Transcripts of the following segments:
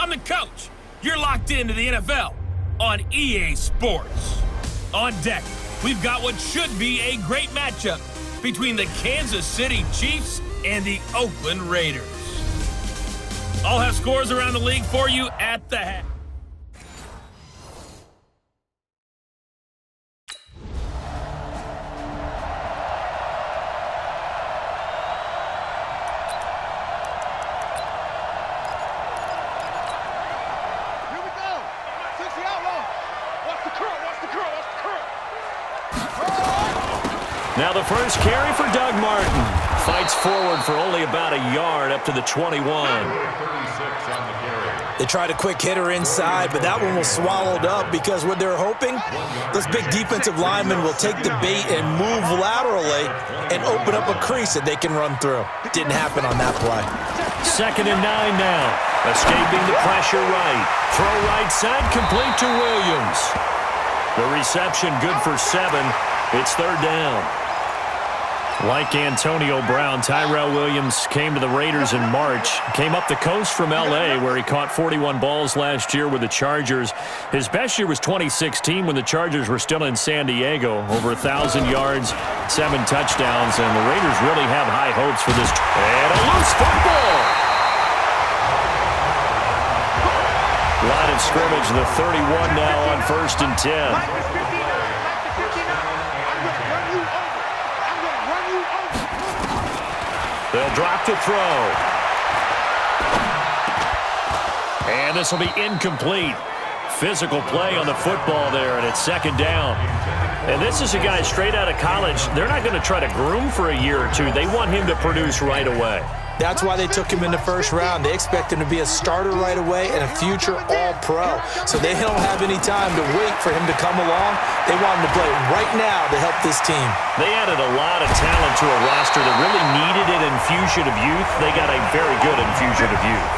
I'm the coach. You're locked into the NFL on EA Sports. On deck, we've got what should be a great matchup between the Kansas City Chiefs and the Oakland Raiders. I'll have scores around the league for you at the half. Now the first carry for Doug Martin. Fights forward for only about a yard up to the 21. They tried a quick hitter inside, but that one was swallowed up because what they're hoping, those big defensive linemen will take the bait and move laterally and open up a crease that they can run through. Didn't happen on that play. 2nd and 9 now. Escaping the pressure right. Throw right side, complete to Williams. The reception good for 7. It's 3rd down. Like Antonio Brown, Tyrell Williams came to the Raiders in March. Came up the coast from L.A., where he caught 41 balls last year with the Chargers. His best year was 2016 when the Chargers were still in San Diego. Over 1,000 yards, 7 touchdowns, and the Raiders really have high hopes for this. And a loose football! Line of scrimmage, the 31 now on 1st and 10. They'll drop to throw. And this will be incomplete. Physical play on the football there, and it's 2nd down. And this is a guy straight out of college. They're not going to try to groom for a year or two. They want him to produce right away. That's why they took him in the 1st round. They expect him to be a starter right away and a future All-Pro. So they don't have any time to wait for him to come along. They want him to play right now to help this team. They added a lot of talent to a roster that really needed an infusion of youth. They got a very good infusion of youth.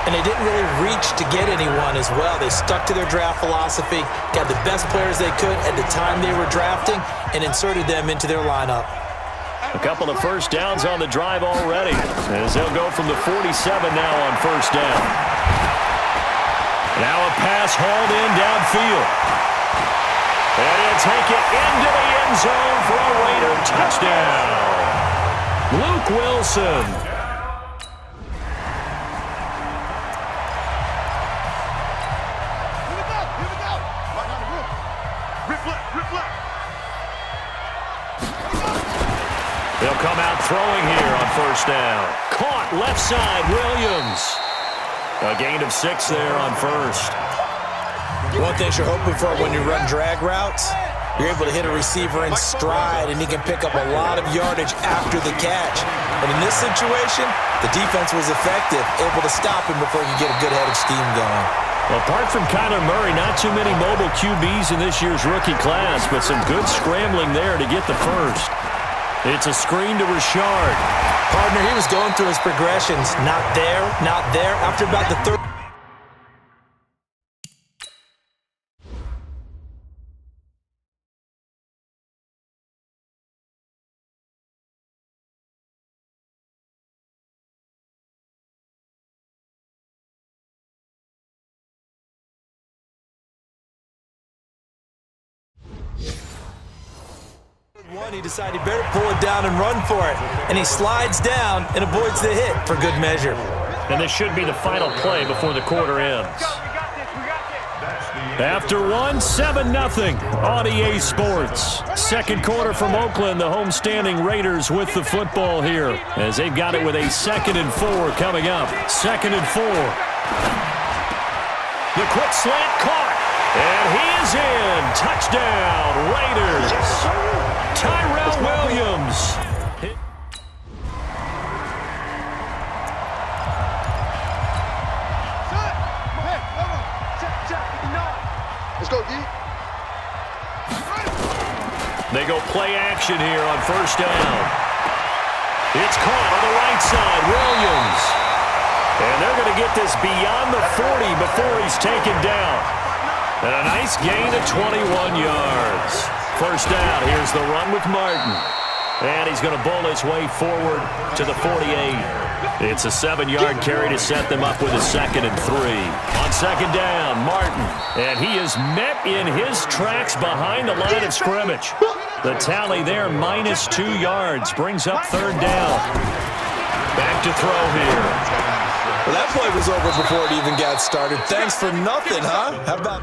And they didn't really reach to get anyone as well. They stuck to their draft philosophy, got the best players they could at the time they were drafting, and inserted them into their lineup. A couple of 1st downs on the drive already, as they'll go from the 47 now on 1st down. Now a pass hauled in downfield. And he'll take it into the end zone for a Raider touchdown. Luke Wilson. They'll come out throwing here on 1st down. Caught left side, Williams. A gain of 6 there on 1st. One thing you're hoping for when you run drag routes, you're able to hit a receiver in stride, and he can pick up a lot of yardage after the catch. But in this situation, the defense was effective, able to stop him before he could get a good head of steam going. Well, apart from Kyler Murray, not too many mobile QBs in this year's rookie class, but some good scrambling there to get the 1st. It's a screen to Richard. Partner, he was going through his progressions. Not there, not there. After about the 3rd. He decided he better pull it down and run for it. And he slides down and avoids the hit for good measure. And this should be the final play before the quarter ends. After 7-0 on EA Sports. 2nd quarter from Oakland, the homestanding Raiders with the football here, as they've got it with a 2nd and 4 coming up. 2nd and 4. The quick slant caught. And he is in. Touchdown, Raiders. Tyrell Williams. Let's go, D. They go play action here on 1st down. It's caught on the right side, Williams. And they're going to get this beyond the 40 before he's taken down. And a nice gain of 21 yards. 1st down. Here's the run with Martin. And he's going to bowl his way forward to the 48. It's a 7-yard carry to set them up with a 2nd and 3. On 2nd down, Martin. And he is met in his tracks behind the line of scrimmage. The tally there, -2 yards, brings up 3rd down. Back to throw here. Well, that play was over before it even got started. Thanks for nothing, huh? How about...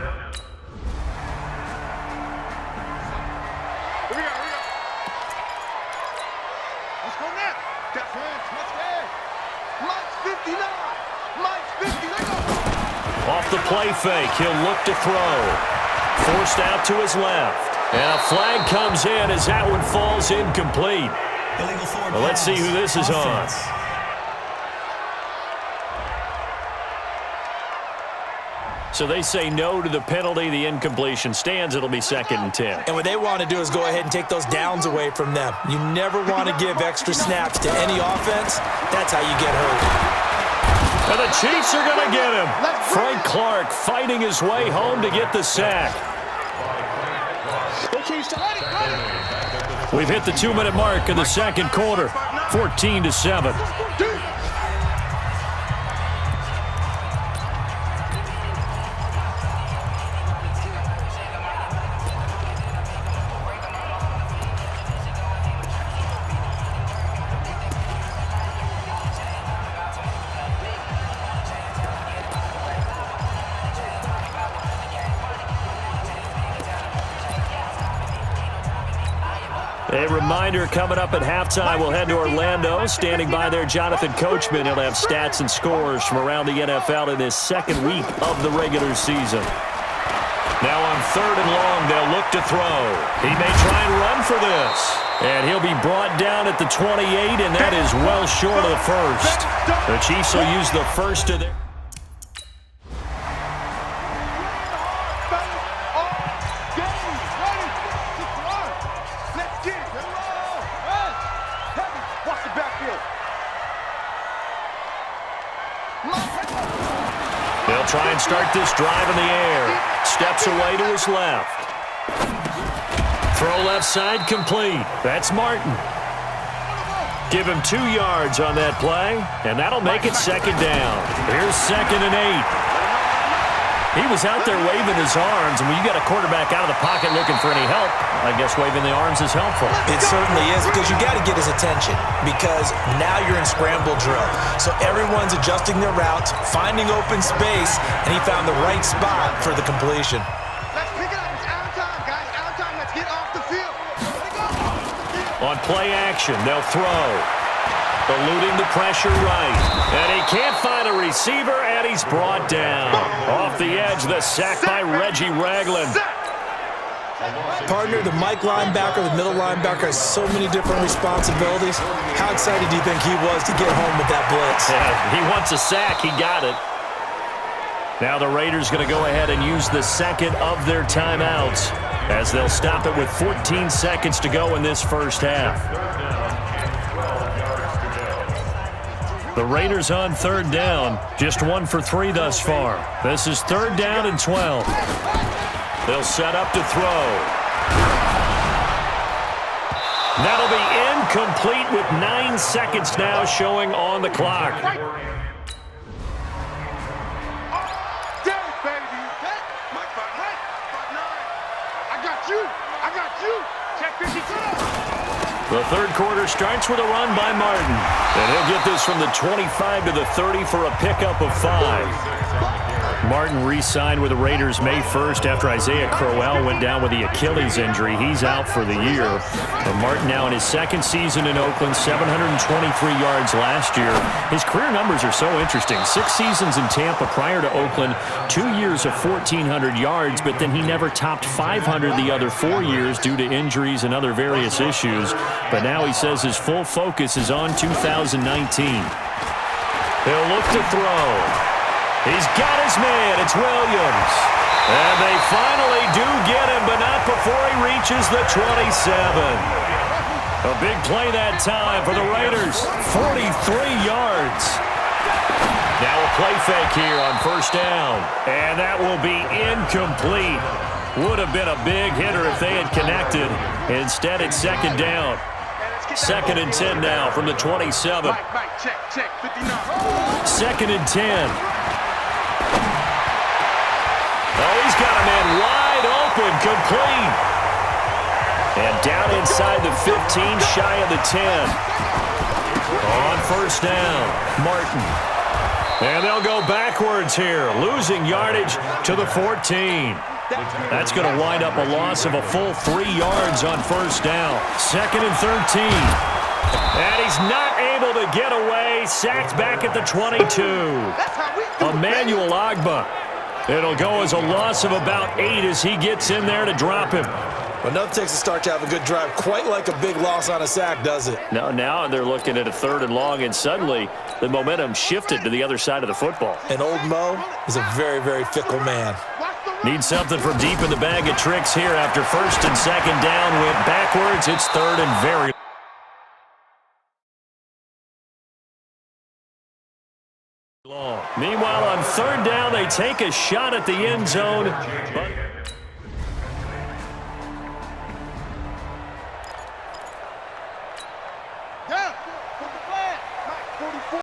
Off the play fake, he'll look to throw. Forced out to his left. And a flag comes in as that one falls incomplete. Well, let's see who this is on. So they say no to the penalty. The incompletion stands. It'll be 2nd and 10. And what they want to do is go ahead and take those downs away from them. You never want to give extra snaps to any offense. That's how you get hurt. And the Chiefs are going to get him. Frank Clark fighting his way home to get the sack. We've hit the 2-minute mark in the 2nd quarter, 14-7. A reminder, coming up at halftime, we'll head to Orlando. Standing by there, Jonathan Coachman. He'll have stats and scores from around the NFL in this 2nd week of the regular season. Now on 3rd and long, they'll look to throw. He may try and run for this. And he'll be brought down at the 28, and that is well short of the 1st. The Chiefs will use the 1st of their... They'll try and start this drive in the air. Steps away to his left. Throw left side complete. That's Martin. Give him 2 yards on that play, and that'll make it 2nd down. Here's 2nd and 8. He was out there waving his arms, and when you got a quarterback out of the pocket looking for any help, I guess waving the arms is helpful. It certainly is, because you got to get his attention, because now you're in scramble drill. So everyone's adjusting their routes, finding open space, and he found the right spot for the completion. Let's pick it up. It's out of time, guys. Out of time. Let's get off the field. On play action, they'll throw. Eluding the pressure right. And he can't find a receiver, and he's brought down. Off the edge, the sack by Reggie Ragland. Partner, the Mike linebacker, the middle linebacker has so many different responsibilities. How excited do you think he was to get home with that blitz? Yeah, he wants a sack. He got it. Now the Raiders going to go ahead and use the 2nd of their timeouts as they'll stop it with 14 seconds to go in this 1st half. The Raiders on 3rd down, just 1 for 3 thus far. This is 3rd down and 12. They'll set up to throw. That'll be incomplete with 9 seconds now showing on the clock. The 3rd quarter starts with a run by Martin. And he'll get this from the 25 to the 30 for a pickup of 5. Martin re-signed with the Raiders May 1st after Isaiah Crowell went down with the Achilles injury. He's out for the year. But Martin now in his 2nd season in Oakland, 723 yards last year. His career numbers are so interesting. 6 seasons in Tampa prior to Oakland, 2 years of 1,400 yards, but then he never topped 500 the other 4 years due to injuries and other various issues. But now he says his full focus is on 2019. He'll look to throw. He's got his man. It's Williams. And they finally do get him, but not before he reaches the 27. A big play that time for the Raiders. 43 yards. Now a play fake here on 1st down. And that will be incomplete. Would have been a big hitter if they had connected. Instead, it's 2nd down. Second and 10 now from the 27. Second and 10. Oh, he's got a man wide open, complete. And down inside the 15, shy of the 10. On first down, Martin. And they'll go backwards here, losing yardage to the 14. That's going to wind up a loss of a full 3 yards on first down. Second and 13. And he's not able to get away. Sacked back at the 22. Emmanuel Ogbah. It'll go as a loss of about 8 as he gets in there to drop him. But nothing takes a start to have a good drive, quite like a big loss on a sack, does it? No, now they're looking at a 3rd and long, and suddenly the momentum shifted to the other side of the football. And old Mo is a very, very fickle man. Need something from deep in the bag of tricks here after first and second down went backwards. It's 3rd and very long. Meanwhile, on 3rd down, they take a shot at the end zone. But